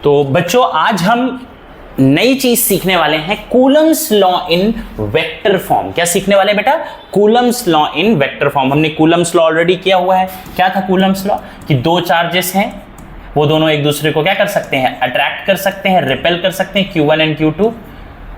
तो बच्चों आज हम नई चीज सीखने वाले हैं, Coulomb's law in vector form. क्या सीखने वाले हैं बेटा? Coulomb's law in vector form. हमने कूलम्स लॉ ऑलरेडी किया हुआ है। क्या था कूलम्स लॉ? कि दो चार्जेस हैं, वो दोनों एक दूसरे को क्या कर सकते हैं? अट्रैक्ट कर सकते हैं, रिपेल कर सकते हैं, Q1 and Q2,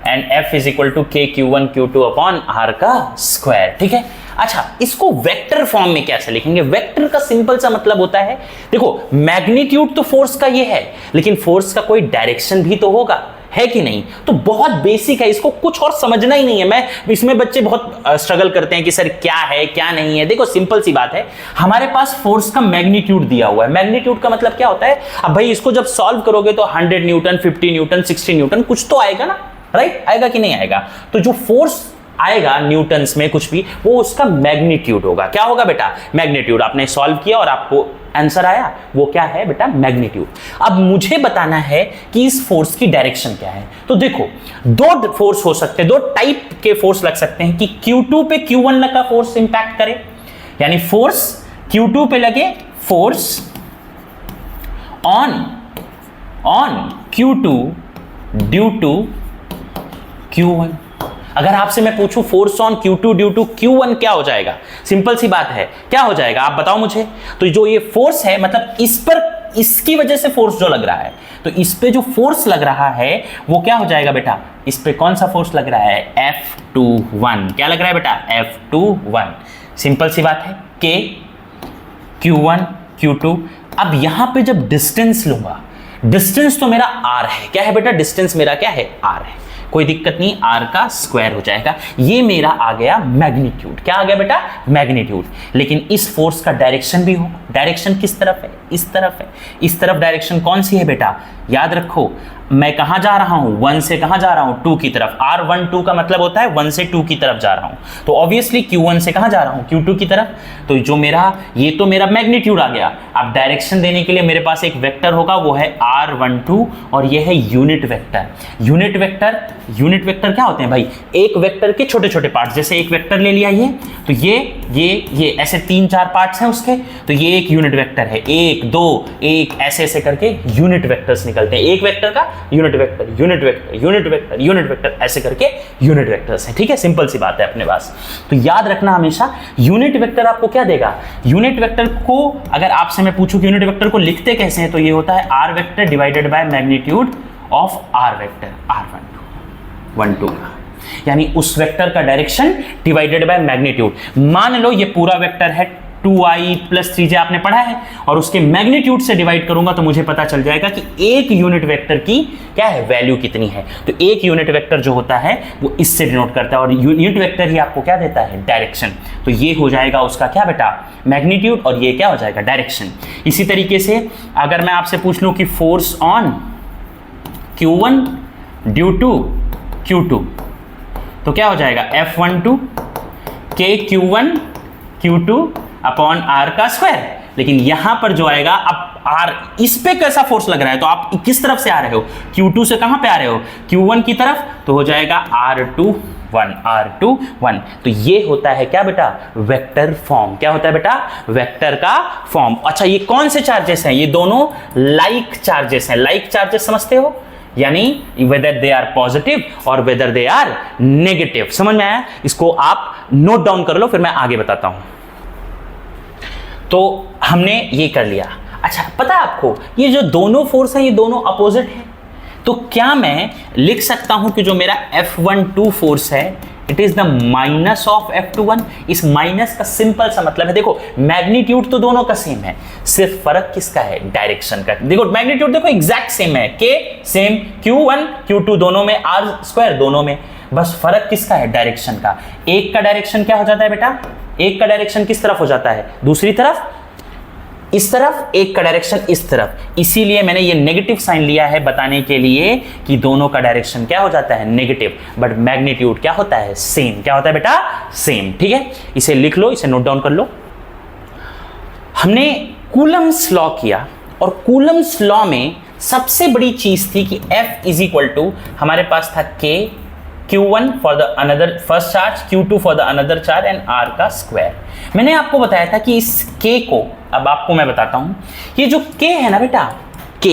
and F is equal to K Q1 Q2 upon R का स्क्वायर। ठीक है। अच्छा, इसको वेक्टर फॉर्म में कैसे लिखेंगे? वेक्टर का सिंपल सा मतलब होता है, देखो मैग्नीट्यूड तो फोर्स का ये है, लेकिन फोर्स का कोई डायरेक्शन भी तो होगा, है कि नहीं? तो बहुत बेसिक है, इसको कुछ और समझना ही नहीं है। मैं इसमें बच्चे बहुत स्ट्रगल करते हैं कि सर क्या है क्या नहीं है। देखो सिंपल सी बात है, हमारे पास फोर्स का मैग्नीट्यूड दिया हुआ है। मैग्नीट्यूड का मतलब क्या होता है? अब भाई इसको जब सॉल्व करोगे तो 100 न्यूटन, 50 न्यूटन, 60 न्यूटन कुछ तो आएगा ना, राइट? आएगा कि नहीं आएगा? तो जो फोर्स आएगा न्यूटन्स में कुछ भी, वो उसका मैग्नीट्यूड होगा। क्या होगा बेटा? मैग्नीट्यूड। आपने सॉल्व किया और आपको आंसर आया, वो क्या है बेटा? मैग्नीट्यूड। अब मुझे बताना है कि इस फोर्स की डायरेक्शन क्या है। तो देखो दो फोर्स हो सकते हैं, दो टाइप के फोर्स लग सकते हैं कि Q2 पे Q1 का फोर्स इंपैक्ट करे, यानी फोर्स Q2 पे लगे, force on Q2 due to Q1। अगर आपसे मैं पूछूं force on Q2 due to Q1 क्या हो जाएगा? सिंपल सी बात है, क्या हो जाएगा आप बताओ मुझे। तो जो ये फोर्स है, मतलब इस पर, इसकी वजह से फोर्स जो लग रहा है, तो इस पे जो फोर्स लग रहा है वो क्या हो जाएगा बेटा? इस पे कौन सा फोर्स लग रहा है? F21। क्या लग रहा है बेटा? F21। सिंपल सी बात है, K Q1 Q2। अब यहां पे जब डिस्टेंस लूंगा, डिस्टेंस तो मेरा R है। क्या है बेटा? डिस्टेंस मेरा क्या है? R है। कोई दिक्कत नहीं, R का स्क्वायर हो जाएगा। ये मेरा आ गया मैग्नीट्यूड। क्या आ गया बेटा? मैग्नीट्यूड। लेकिन इस फोर्स का डायरेक्शन भी होगा। डायरेक्शन किस तरफ है? इस तरफ है। इस तरफ डायरेक्शन कौन सी है बेटा? याद रखो, मैं कहां जा रहा हूं? 1 से कहां जा रहा हूं? 2 की तरफ। R12 का मतलब होता है 1 से 2 की तरफ जा रहा हूं। तो ऑब्वियसली Q1 से कहां जा रहा हूं? Q2 की तरफ। तो जो मेरा, ये तो मेरा मैग्नीट्यूड आ गया। अब डायरेक्शन देने के लिए मेरे पास एक वेक्टर होगा, वो है R12, और ये है यूनिट वेक्टर। यूनिट वेक्टर क्या होते हैं भाई? एक वेक्टर के छोटे छोटे पार्ट्स। जैसे एक वेक्टर ले लिया, ये तो ये ऐसे 3-4 पार्ट्स हैं उसके, तो ये एक यूनिट वेक्टर है। 1 2 1 ऐसे करके यूनिट वेक्टर्स निकलते हैं। एक वेक्टर का unit vector, unit vector, unit vector, unit vector, ऐसे करके यूनिट वेक्टर्स हैं। ठीक है, सिंपल सी बात है अपने पास। तो याद रखना हमेशा, यूनिट वेक्टर आपको क्या देगा? यूनिट वेक्टर को अगर आपसे मैं पूछूं कि यूनिट वेक्टर को लिखते कैसे हैं, तो ये होता है R vector divided by magnitude of R vector, R12 का, यानी उस वेक्टर का डायरेक्शन डिवाइडेड बाय मैग्नीट्यूड। मान लो ये पूरा वेक्टर है 2i + 3j आपने पढ़ा है, और उसके मैग्नीट्यूड से डिवाइड करूंगा तो मुझे पता चल जाएगा कि एक यूनिट वेक्टर की क्या है? वैल्यू कितनी है। तो एक यूनिट वेक्टर जो होता है वो इससे डिनोट करता है, और यूनिट वेक्टर ही आपको क्या देता है? डायरेक्शन। तो ये हो जाएगा उसका क्या बेटा? मैग्नीट्यूड, और ये क्या हो जाएगा? डायरेक्शन। इसी तरीके से अगर मैं आपसे पूछ लूं कि force on Q1 due to Q2, तो क्या हो जाएगा? F12 K Q1 Q2 upon R का स्क्वायर। लेकिन यहां पर जो आएगा, अब R इस पे कैसा फोर्स लग रहा है, तो आप किस तरफ से आ रहे हो? Q2 से कहां पे आ रहे हो? Q1 की तरफ। तो हो जाएगा R21। तो ये होता है क्या बेटा? Vector form. क्या होता है बेटा? वेक्टर का फॉर्म। अच्छा, ये कौन से चार्जेस हैं? ये दोनों लाइक चार्जेस हैं। लाइक चार्जेस समझते हो? यानी वेदर दे आर पॉजिटिव और वेदर दे आर नेगेटिव। समझ में आया? इसको आप नोट डाउन कर लो, फिर मैं आगे बताता हूं। तो हमने ये कर लिया। अच्छा, पता है आपको ये जो दोनों फोर्स हैं, ये दोनों अपोजिट हैं। तो क्या मैं लिख सकता हूं कि जो मेरा F12 फोर्स है, it is the minus of F21? इस माइनस का सिंपल सा मतलब है, देखो मैग्नीट्यूड तो दोनों का सेम है, सिर्फ फर्क किसका है? डायरेक्शन का। देखो मैग्नीट्यूड देखो एग्जैक्ट सेम है, K सेम, Q1 Q2 दोनों में, R स्क्वायर दोनों में, बस फर्क किसका है? डायरेक्शन का। एक का डायरेक्शन क्या हो जाता है बेटा? एक का डायरेक्शन किस तरफ हो जाता है? दूसरी तरफ, इस तरफ। एक का डायरेक्शन इस तरफ। इसीलिए मैंने ये नेगेटिव साइन लिया है बताने के लिए कि दोनों का डायरेक्शन क्या हो जाता है? नेगेटिव। बट मैग्नीट्यूड क्या होता है? सेम। क्या होता है बेटा? सेम। ठीक है, इसे लिख लो, इसे नोट डाउन कर लो। हमने कूलम्स लॉ किया, और कूलम्स लॉ में सबसे बड़ी चीज थी कि F इज इक्वल टू, हमारे पास था K Q1 for the another first charge, Q2 for the another charge, and R का स्क्वायर। मैंने आपको बताया था कि इस K को, अब आपको मैं बताता हूं, ये जो K है ना बेटा, K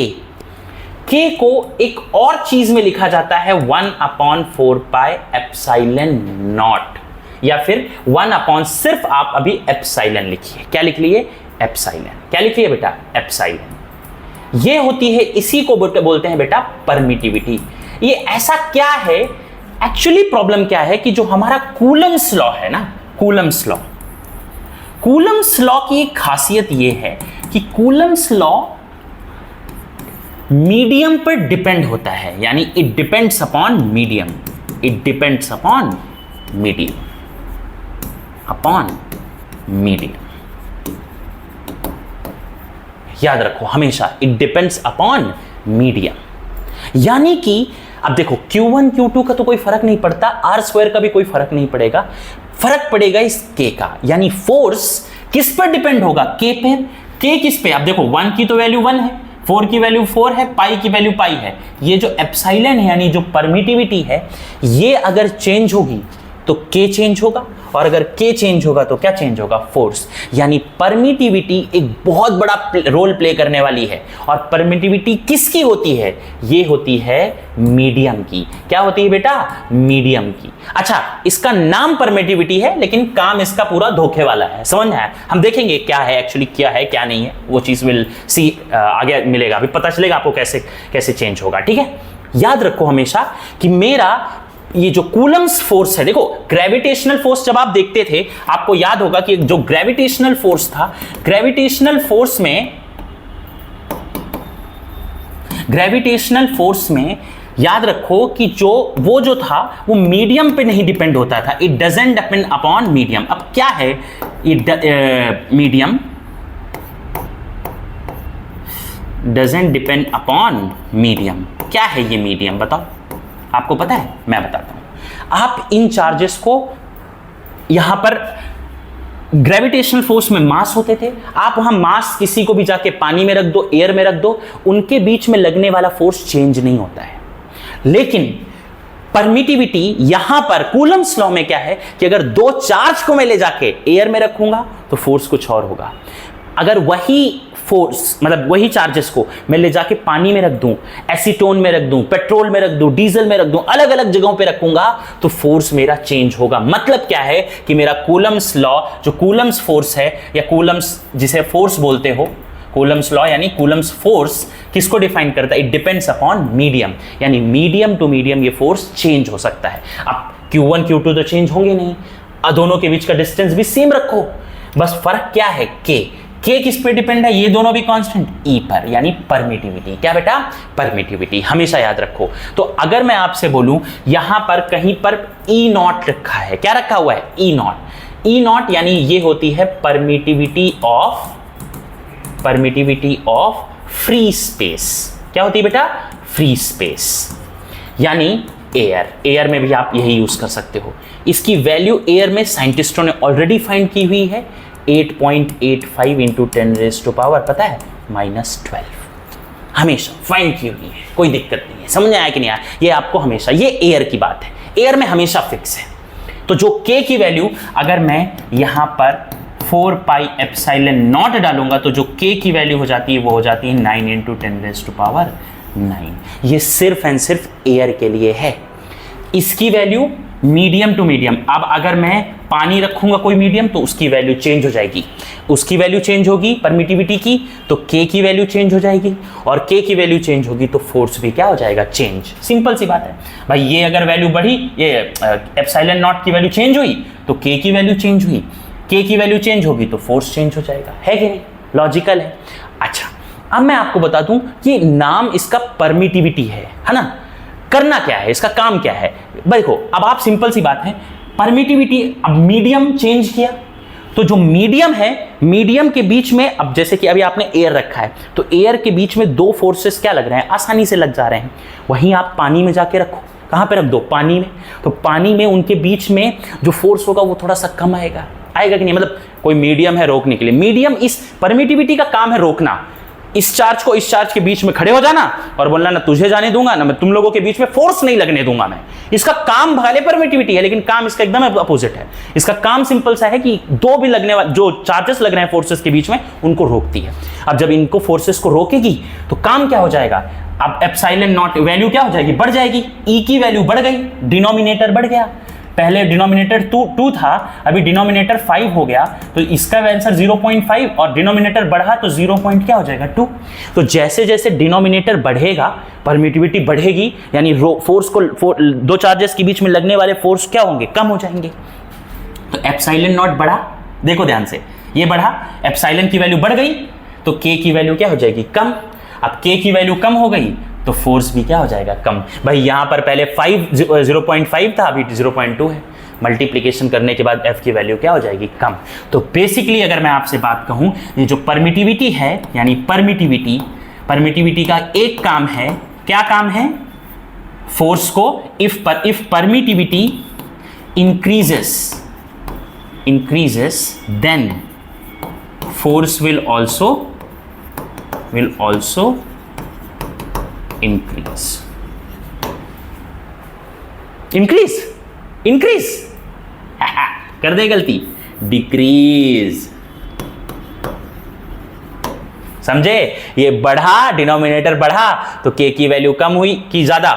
K को एक और चीज में लिखा जाता है 1/4 पाई एप्सिलॉन नॉट, या फिर 1/ सिर्फ आप अभी एप्सिलॉन लिखिए। क्या लिख लिए? एप्सिलॉन। क्या लिख लिए बेटा? एप्सिलॉन। ये होती है, इसी को बोलते हैं बेटा परमिटिविटी। ये ऐसा क्या है, एक्चुअली प्रॉब्लम क्या है कि जो हमारा कूलम्स लॉ है ना, कूलम्स लॉ, कूलम्स लॉ की एक खासियत ये है कि कूलम्स लॉ मीडियम पर डिपेंड होता है, यानी it depends upon medium, it depends upon medium, upon medium. याद रखो हमेशा, इट डिपेंड्स अपॉन मीडियम। यानी कि अब देखो Q1 Q2 का तो कोई फर्क नहीं पड़ता, R² का भी कोई फर्क नहीं पड़ेगा, फर्क पड़ेगा इस K का। यानी फोर्स किस पर डिपेंड होगा? K पे। K किस पे? अब देखो 1 की तो वैल्यू 1 है, 4 की वैल्यू 4 है, पाई की वैल्यू पाई है। ये जो एप्सिलॉन है यानी जो परमिटिविटी है, ये अगर चेंज होगी तो K चेंज होगा, और अगर K चेंज होगा तो क्या चेंज होगा? फोर्स। यानी परमिटिविटी एक बहुत बड़ा रोल प्ले करने वाली है। और परमिटिविटी किसकी होती है? ये होती है मीडियम की। क्या होती है बेटा? मीडियम की। अच्छा, इसका नाम परमिटिविटी है लेकिन काम इसका पूरा धोखे वाला है, समझ आया? हम देखेंगे क्या है एक्चुअली, क्या है क्या नहीं है, वो चीज विल सी आगे मिलेगा, अभी पता चलेगा आपको कैसे कैसे चेंज होगा। ठीक है, याद रखो हमेशा कि मेरा ये जो कूलम्स फोर्स है, देखो ग्रेविटेशनल फोर्स जब आप देखते थे आपको याद होगा कि जो ग्रेविटेशनल फोर्स था, ग्रेविटेशनल फोर्स में याद रखो कि जो था वो मीडियम पे नहीं डिपेंड होता था, it doesn't depend upon medium. अब क्या है medium? Doesn't depend upon medium. क्या है ये मीडियम? बताओ, आपको पता है? मैं बताता हूं। आप इन चार्जेस को यहां पर ग्रेविटेशनल फोर्स में मास होते थे, आप वहां मास किसी को भी जाके पानी में रख दो, एयर में रख दो, उनके बीच में लगने वाला फोर्स चेंज नहीं होता है। लेकिन परमिटिविटी यहां पर कूलम्स लॉ में क्या है कि अगर दो चार्ज को मैं ले जाके एयर में रखूंगा तो फोर्स कुछ और होगा, अगर वही फोर्स मतलब वही चार्जेस को मैं ले जाके पानी में रख दूं, एसीटोन में रख दूं, पेट्रोल में रख दूं, डीजल में रख दूं, अलग अलग जगहों पे रखूंगा तो फोर्स मेरा चेंज होगा। मतलब क्या है कि मेरा कूलम्स लॉ, जो कूलम्स फोर्स है या कूलम्स जिसे फोर्स बोलते हो, कूलम्स लॉ यानी कूलम्स फोर्स किसको डिफाइन करता है? इट डिपेंड्स अपॉन मीडियम, यानी मीडियम टू मीडियम ये फोर्स चेंज हो सकता है। अब Q1 Q2 तो चेंज होंगे नहीं, दोनों के बीच का डिस्टेंस भी सेम रखो, बस फर्क क्या है? K किस पे डिपेंड है? ये दोनों भी कांस्टेंट, E पर, यानी परमिटिविटी। क्या बेटा? परमिटिविटी, हमेशा याद रखो। तो अगर मैं आपसे बोलूं यहां पर कहीं पर E0 रखा है, क्या रखा हुआ है? E0 यानी ये होती है परमिटिविटी ऑफ फ्री स्पेस। क्या होती है बेटा? फ्री स्पेस, यानी एयर में भी आप यही यूज कर सकते हो। इसकी वैल्यू एयर में साइंटिस्टों ने ऑलरेडी फाइंड की हुई है, 8.85 इंटू 10⁻⁻, पता है? -12 हमेशा फाइंड की हुई है, कोई दिक्कत नहीं है। समझ आया कि नहीं आया? ये आपको हमेशा, ये एयर की बात है, एयर में हमेशा फिक्स है। तो जो K की वैल्यू अगर मैं यहां पर 4 पाई एप्सिलॉन नॉट डालूंगा तो जो K की वैल्यू हो जाती है वो हो जाती है 9 इंटू 10⁻⁹। ये सिर्फ एंड सिर्फ एयर के लिए है। इसकी वैल्यू मीडियम टू मीडियम, अब अगर मैं पानी रखूंगा कोई मीडियम तो उसकी वैल्यू चेंज हो जाएगी, उसकी वैल्यू चेंज होगी परमिटिविटी की, तो K की वैल्यू चेंज हो जाएगी, और K की वैल्यू चेंज होगी तो फोर्स भी क्या हो जाएगा? चेंज। सिंपल सी बात है भाई, ये अगर वैल्यू बढ़ी, ये एप्सिलॉन नॉट की वैल्यू चेंज हुई तो K की वैल्यू चेंज हुई, K की वैल्यू चेंज होगी तो फोर्स चेंज हो जाएगा, है कि नहीं? लॉजिकल है। अच्छा, अब मैं आपको बता दूं कि नाम इसका परमिटिविटी है ना? करना क्या है, इसका काम क्या है? देखो अब आप, सिंपल सी बात है, परमिटिविटी, अब मीडियम चेंज किया तो जो मीडियम है, मीडियम के बीच में, अब जैसे कि अभी आपने एयर रखा है तो एयर के बीच में दो फोर्सेस क्या लग रहे हैं? आसानी से लग जा रहे हैं। वहीं आप पानी में जाके रखो, कहां पे रख दो? पानी में। तो पानी में उनके बीच में जो फोर्स होगा वो थोड़ा सा कम आएगा कि नहीं? मतलब कोई मीडियम है रोकने के लिए, मीडियम, इस परमिटिविटी का काम है रोकना। इस चार्ज को इस चार्ज के बीच में खड़े हो जाना और बोलना ना तुझे जाने दूंगा ना मैं तुम लोगों के बीच में फोर्स नहीं लगने दूंगा मैं। इसका काम भले परमिटिविटी है लेकिन काम इसका एकदम अपोजिट है। इसका काम सिंपल सा है कि दो भी लगने वाले जो चार्जेस लग रहे हैं फोर्सेस के बीच में उनको रोकती है। अब जब इनको फोर्सेस को रोकेगी तो काम क्या हो जाएगा? अब एप्सिलॉन नॉट वैल्यू क्या हो जाएगी, बढ़ जाएगी, ई की वैल्यू बढ़ गई, डिनोमिनेटर बढ़ गया, पहले डिनोमिनेटर 2 था, अभी डिनोमिनेटर 5 हो गया, तो इसका आंसर 0.5 और डिनोमिनेटर बढ़ा तो 0 क्या हो जाएगा 2। तो जैसे जैसे डिनोमिनेटर बढ़ेगा परमिटिविटी बढ़ेगी, यानी फोर्स को दो चार्जेस के बीच में लगने वाले फोर्स क्या होंगे, कम हो जाएंगे। तो एप्सिलॉन नॉट बढ़ा, देखो ध्यान से, ये बढ़ा, एप्सिलॉन की वैल्यू बढ़ गई तो के की वैल्यू क्या हो जाएगी, कम। अब के की वैल्यू कम हो गई तो फोर्स भी क्या हो जाएगा, कम। भाई यहां पर पहले 0.5 था, अभी 0.2 है, मल्टीप्लिकेशन करने के बाद एफ की वैल्यू क्या हो जाएगी, कम। तो बेसिकली अगर मैं आपसे बात कहूं, ये जो परमिटिविटी है, यानी परमिटिविटी का एक काम है, क्या काम है, फोर्स को if permittivity increases then force will also increase कर दे गलती, डिक्रीज, समझे, ये बढ़ा, डिनोमिनेटर बढ़ा तो के की वैल्यू कम हुई कि ज्यादा,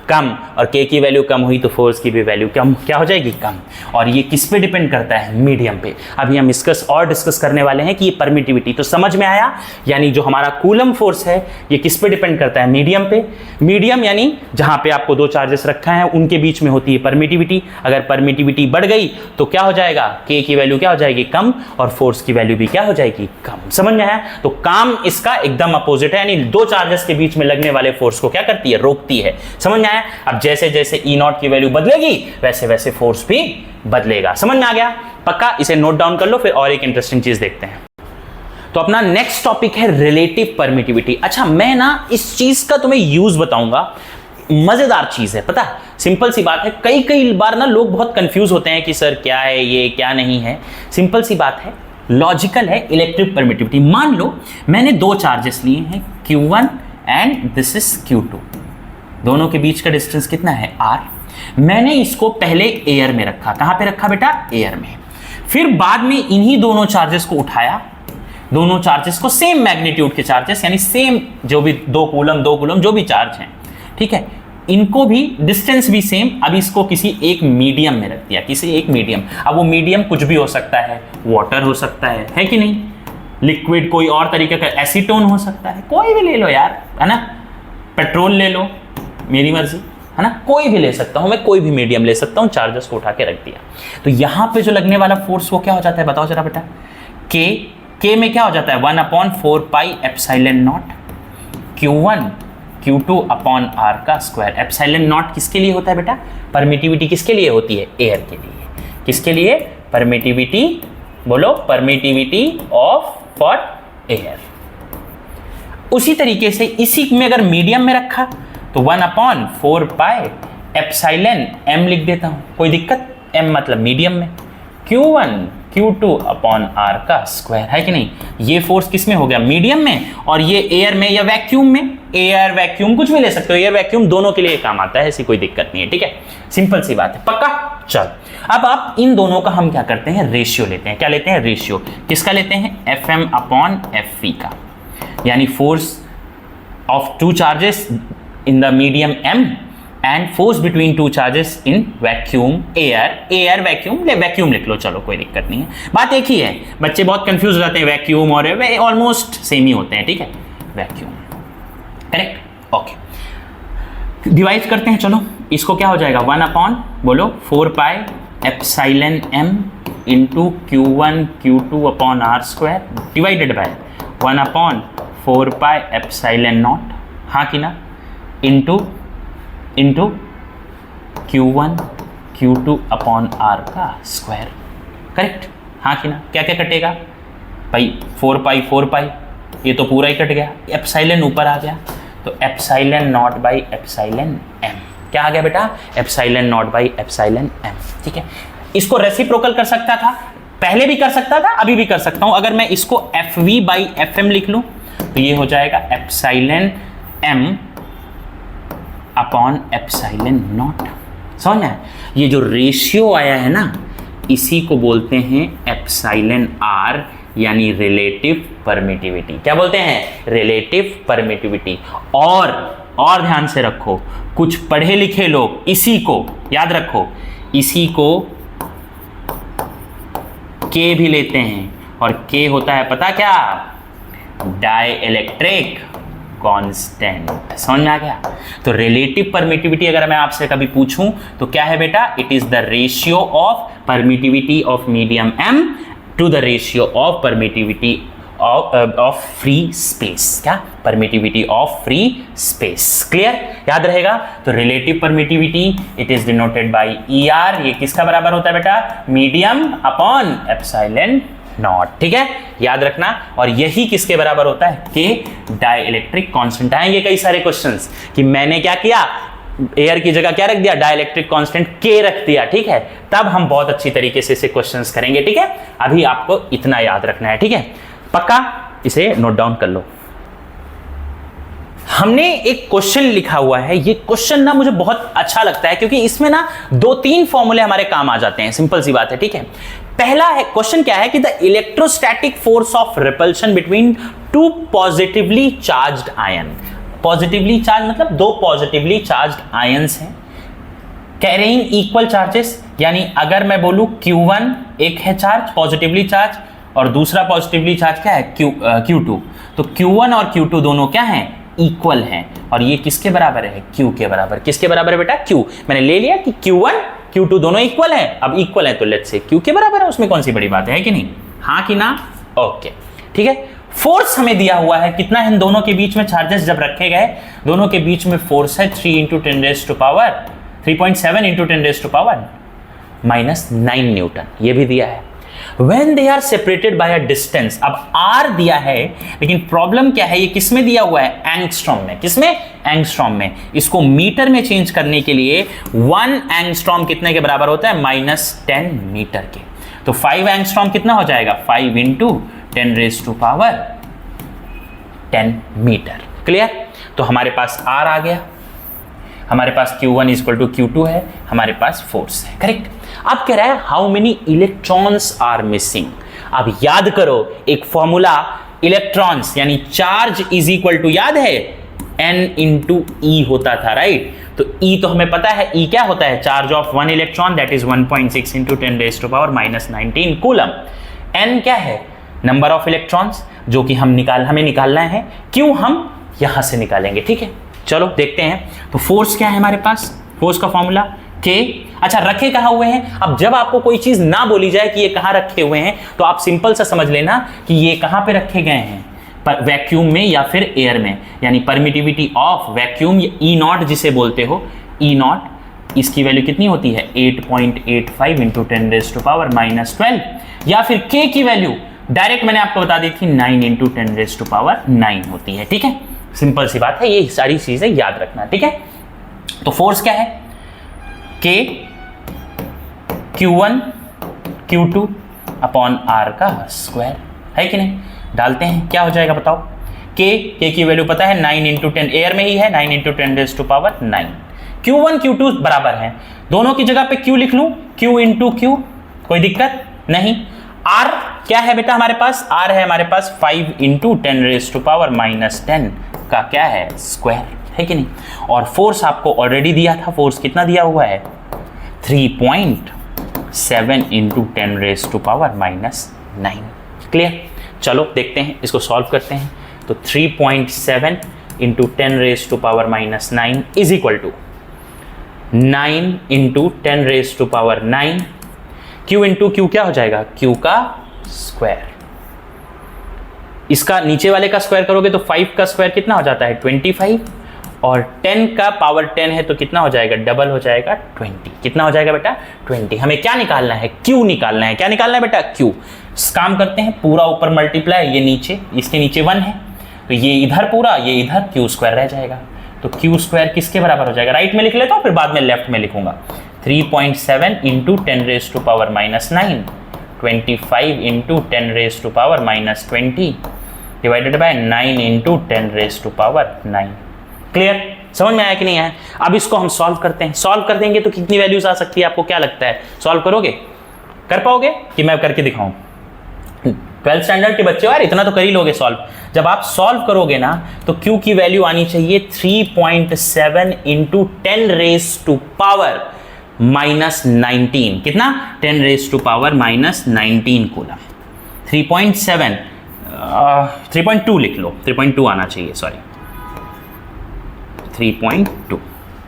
कम, और के की वैल्यू कम हुई तो फोर्स की भी वैल्यू कम क्या हो जाएगी, कम। और ये किस पे डिपेंड करता है, मीडियम पे। अभी हम डिस्कस करने वाले हैं कि ये परमिटिविटी, तो समझ में आया, यानी जो हमारा कूलम फोर्स है ये किस पे डिपेंड करता है, मीडियम पे। मीडियम यानी जहां पे आपको दो चार्जेस रखा है उनके बीच में होती है परमिटिविटी। अगर परमिटिविटी बढ़ गई तो क्या हो जाएगा, के की वैल्यू क्या हो जाएगी, कम, और फोर्स की वैल्यू भी क्या हो जाएगी, कम। समझ में आया। तो काम इसका एकदम अपोजिट है, यानी दो चार्जेस के बीच में लगने वाले फोर्स को क्या करती है, रोकती है। समझ में आया। अब जैसे जैसे ई नॉट की वैल्यू बदलेगी वैसे वैसे फोर्स भी बदलेगा। समझ में आ गया, पक्का। इसे नोट डाउन कर लो, फिर और एक इंटरेस्टिंग चीज देखते हैं। तो अपना नेक्स्ट टॉपिक है रिलेटिव परमिटिविटी। अच्छा, मैं ना इस चीज का तुम्हें यूज बताऊंगा, मजेदार चीज है, पता, सिंपल सी बात है। कई बार ना लोग बहुत कंफ्यूज होते हैं कि सर क्या है ये, क्या नहीं है। सिंपल सी बात है, लॉजिकल है। इलेक्ट्रिक परमिटिविटी, मान लो मैंने दो चार्जेस लिए हैं, Q1 and this is Q2। दोनों के बीच का डिस्टेंस कितना है, R। मैंने इसको पहले एयर में रखा। कहां पे रखा बेटा, एयर में। फिर बाद में इन्हीं दोनों चार्जेस को उठाया, दोनों चार्जेस को, सेम मैग्नीट्यूड के चार्जेस, यानी सेम जो भी दो कूलम जो भी चार्ज हैं, ठीक है, इनको भी डिस्टेंस भी सेम। अब इसको किसी एक मीडियम में रख दिया, किसी एक मीडियम। अब वो मीडियम कुछ भी हो सकता है, वाटर हो सकता है कि नहीं, लिक्विड कोई और तरीके का, एसीटोन हो सकता है, कोई भी ले लो यार, है ना, पेट्रोल ले लो, मेरी मर्जी, है ना, कोई भी ले सकता हूं मैं, कोई भी मीडियम ले सकता हूं। चार्जेस को उठा के रख दिया, तो यहां पे जो लगने वाला फोर्स वो क्या हो जाता है, बताओ जरा बेटा। के में क्या हो जाता है, 1/4 pi epsilon not Q1 Q2 upon R का स्क्वायर। एप्सिलॉन नॉट किसके लिए होता है बेटा, परमिटिविटी किसके लिए होती है, एयर के लिए। किसके लिए, परमिटिविटी, बोलो, परमिटिविटी ऑफ फॉर एयर। उसी तरीके से इसी में अगर मीडियम में रखा तो 1/4 पाई एप्सिलॉन m लिख देता हूं, कोई दिक्कत, m मतलब मीडियम में, Q1 Q2 अपॉन R का स्क्वायर, है कि नहीं। ये फोर्स किस में हो गया, मीडियम में, और ये एयर में या वैक्यूम में। एयर वैक्यूम कुछ भी ले सकते हो, एयर वैक्यूम दोनों के लिए काम आता है, ऐसी कोई दिक्कत नहीं है, ठीक है, सिंपल सी बात है, पक्का। चल, अब आप इन दोनों का हम क्या करते हैं, रेशियो लेते हैं। क्या लेते हैं, रेशियो। किसका लेते हैं, Fm अपॉन Fv का, यानी force of two charges in the medium M and force between two charges in vacuum air vacuum लिख लो, चलो कोई दिक्कत नहीं है, बात एक ही है। बच्चे बहुत कंफ्यूज हो जाते हैं, वैक्यूम और ऑलमोस्ट सेम ही होते हैं, ठीक है, वैक्यूम, करेक्ट, ओके। डिवाइड करते हैं, चलो, इसको क्या हो जाएगा, 1/4 pi epsilon m into Q1 Q2 upon R square divided by 1/4 pi epsilon not, हाँ कि ना, into Q1 Q2 upon R का स्क्वायर, करेक्ट, हाँ कि ना। क्या क्या कटेगा भाई, 4 पाई, ये तो पूरा ही कट गया, एप्सिलॉन ऊपर आ गया, तो epsilon not by epsilon m, क्या आ गया बेटा, epsilon not by epsilon m, ठीक है। इसको रेसिप्रोकल कर सकता था, पहले भी कर सकता था, अभी भी कर सकता हूं। अगर मैं इसको Fv बाई Fm लिख लूं तो ये हो जाएगा epsilon m upon epsilon not. समझ में, ये जो रेशियो आया है ना, इसी को बोलते हैं एप्सिलॉन R, यानी रिलेटिव परमिटिविटी। क्या बोलते हैं, रिलेटिव परमिटिविटी। और और ध्यान से रखो, कुछ पढ़े लिखे लोग इसी को याद रखो, इसी को के भी लेते हैं, और के होता है पता क्या, डाइइलेक्ट्रिक कांस्टेंट। समझ में आ गया? तो रिलेटिव परमिटिविटी अगर मैं आपसे कभी पूछूं तो क्या है बेटा, it is the ratio of permittivity of medium m to the ratio of permittivity of free space. क्या? Permittivity of free space. Clear? याद रहेगा? तो relative permittivity it is denoted by ER, ये किसका बराबर होता है बेटा, मीडियम अपॉन एप्सिलॉन नॉट। ठीक है, याद रखना। और यही किसके बराबर होता है, के डाइइलेक्ट्रिक कांस्टेंट। आएंगे कई सारे क्वेश्चंस कि मैंने क्या किया, एयर की जगह क्या रख दिया, डाइइलेक्ट्रिक कांस्टेंट के रख दिया। ठीक है, तब हम बहुत अच्छी तरीके से इसे क्वेश्चंस करेंगे। ठीक है, अभी आपको इतना याद रखना है। ठीक है, पक्का? इसे नोट डाउन कर लो। हमने एक क्वेश्चन लिखा हुआ है, ये क्वेश्चन ना मुझे बहुत अच्छा लगता है क्योंकि इसमें ना 2-3 फॉर्मूले हमारे काम आ जाते हैं। सिंपल सी बात है। ठीक है, पहला है क्वेश्चन क्या है कि the electrostatic force of repulsion between two positively charged ion. Positively charge मतलब दो पॉजिटिवली चार्ज्ड आयंस हैं कैरिंग इक्वल चार्जेस। यानी अगर मैं बोलूं Q1 एक है चार्ज पॉजिटिवली चार्ज और दूसरा पॉजिटिवली चार्ज क्या है, Q2, तो Q1 और Q2 दोनों क्या हैं, इक्वल हैं। और ये किसके बराबर है, Q के बराबर। किसके बराबर है बेटा, Q। मैंने ले लिया कि Q1 Q2 दोनों इक्वल हैं। अब इक्वल है तो लेट्स से Q के बराबर है, उसमें कौन सी बड़ी बात है कि नहीं, हाँ कि ना? ओके, ठीक है। फोर्स हमें दिया हुआ है कितना है, इन दोनों के बीच में चार्जेस जब रखे गए, दोनों के बीच में फोर्स है 3 × 10⁻³ 3.7 × 10⁻⁻⁹ न्यूटन, ये भी दिया है। When they are separated by a distance, अब R दिया है लेकिन प्रॉब्लम क्या है, ये किसमें दिया हुआ है, एंगस्ट्रॉम में। किसमें, एंगस्ट्रॉम में। इसको मीटर में चेंज करने के लिए 1 एंगस्ट्रॉम कितने के बराबर होता है, -10 मीटर के। तो 5 एंगस्ट्रॉम कितना हो जाएगा, 5 × 10⁻10 मीटर। क्लियर? तो हमारे पास R आ गया, हमारे पास Q1 = Q2 है, हमारे पास फोर्स है। करेक्ट? अब कह रहा है how many electrons are missing. अब याद करो एक फॉर्मूला, इलेक्ट्रॉन्स यानी चार्ज इज इक्वल टू, याद है, N × E होता था, राइट? तो E तो हमें पता है, E क्या होता है, charge of 1 electron, that is 1.6 × 10⁻⁻19 coulomb. N क्या है, नंबर ऑफ इलेक्ट्रॉन्स, जो कि हमें निकालना है। क्यों हम यहां से निकालेंगे। ठीक है, चलो देखते हैं। तो फोर्स क्या है हमारे पास, फोर्स का फॉर्मूला K। अच्छा, रखे कहाँ हुए हैं, अब जब आपको कोई चीज ना बोली जाए कि ये कहाँ रखे हुए हैं तो आप सिंपल सा समझ लेना कि ये कहाँ पे रखे गए हैं, पर वैक्यूम में या फिर एयर में। यानी परमिटिविटी ऑफ वैक्यूम, E0 जिसे बोलते हो, E0, इसकी वैल्यू कितनी होती है, 8.85 × 10⁻⁻12, या फिर K की वैल्यू डायरेक्ट मैंने आपको बता दी थी 9 × 10⁻9 होती है। ठीक है, सिंपल सी बात है, ये सारी चीजें याद रखना। ठीक है, तो फोर्स क्या है, K Q1 Q2 upon R का स्क्वायर, है कि नहीं? डालते हैं, क्या हो जाएगा बताओ। K की वैल्यू पता है 9 × 10, एयर में ही है, 9 × 10⁻9। Q1 Q2 बराबर है, दोनों की जगह पे Q लिख लूं, Q × Q, कोई दिक्कत नहीं। R क्या है बेटा हमारे पास, R है हमारे पास 5 × 10⁻⁻10 का क्या है, स्क्वायर, है कि नहीं? और फोर्स आपको ऑलरेडी दिया था, फोर्स कितना दिया हुआ है, 3.7 × 10⁻⁻9। क्लियर? चलो देखते हैं, इसको सॉल्व करते हैं। तो 3.7 × 10⁻⁻9 is equal to 9 × 10⁻⁹ Q × Q क्या हो जाएगा, Q का स्क्वायर। इसका नीचे वाले का स्क्वायर करोगे तो 5 का स्क्वायर कितना हो जाता है, 25, और 10 का पावर 10 है तो कितना हो जाएगा, डबल हो जाएगा 20। कितना हो जाएगा बेटा, 20। हमें क्या निकालना है, Q निकालना है। क्या निकालना है बेटा, Q। काम करते हैं, पूरा ऊपर मल्टीप्लाई, ये नीचे, इसके नीचे 1 है तो ये इधर पूरा, ये इधर, Q² रह जाएगा। तो Q² किसके बराबर हो जाएगा, राइट में लिख लेता हूँ, फिर बाद में लेफ्ट में लिखूंगा। 3.7 × 10⁻⁻9 25 × 10⁻⁻20 डिवाइडेड बाय 9 × 10⁻⁹। क्लियर? समझ में आया कि नहीं आया? अब इसको हम सॉल्व करते हैं। सॉल्व कर देंगे तो कितनी वैल्यूज आ सकती है, आपको क्या लगता है, सॉल्व करोगे, कर पाओगे कि मैं करके दिखाऊं? 12th स्टैंडर्ड के बच्चे हो यार, इतना तो कर ही लोगे सॉल्व। जब आप सॉल्व करोगे ना तो Q की वैल्यू आनी चाहिए 3.7 इंटू 10 रेज टू पावर -19। कितना? 10 रेज टू पावर -19 कूलम। 3.2 लिख लो, 3.2 आना चाहिए, सॉरी 3.2।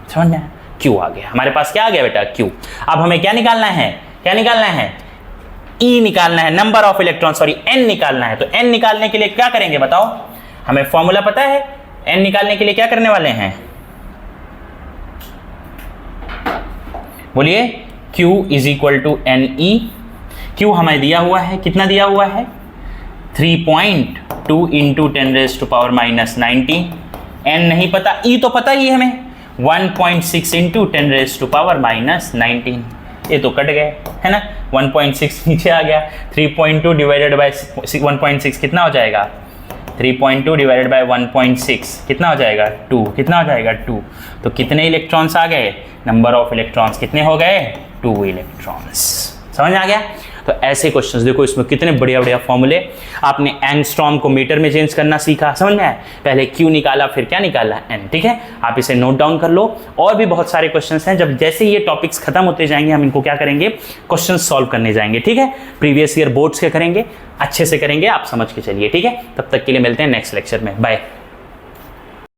समझ में? Q आ गया हमारे पास। क्या आ गया बेटा? Q। अब हमें क्या निकालना है? क्या निकालना है? E निकालना है, number of electron, sorry N निकालना है। तो N निकालने के लिए क्या करेंगे बताओ? हमें फॉर्मूला पता है। N निकालने के लिए क्या करने वाले हैं? बोलिए। Q is equal to NE। Q हमें दिया हुआ है, कितना दिया हुआ है? 3.2 into 10 raise to power -19। N नहीं पता, E तो पता ही है हमें, 1.6 इंटू 10 रेज टू पावर -19। ये तो कट गए है ना, 1.6 नीचे आ गया। 3.2 डिवाइडेड बाय 1.6 कितना हो जाएगा? 3.2 डिवाइडेड बाय 1.6 कितना हो जाएगा? 2। कितना हो जाएगा? 2। तो कितने इलेक्ट्रॉन्स आ गए? नंबर ऑफ इलेक्ट्रॉन्स कितने हो गए? 2 इलेक्ट्रॉन्स। समझ आ गया? तो ऐसे क्वेश्चंस देखो, इसमें कितने बढ़िया बढ़िया फॉर्मूले। आपने एंगस्ट्रॉम को मीटर में चेंज करना सीखा, समझ में आया? पहले Q निकाला, फिर क्या निकाला? N। ठीक है, आप इसे नोट डाउन कर लो। और भी बहुत सारे क्वेश्चंस हैं, जब जैसे ये टॉपिक्स खत्म होते जाएंगे हम इनको क्या करेंगे? क्वेश्चन सॉल्व करने जाएंगे। ठीक है, प्रीवियस ईयर बोर्ड्स के करेंगे, अच्छे से करेंगे, आप समझ के चलिए। ठीक है, तब तक के लिए मिलते हैं नेक्स्ट लेक्चर में। बाय।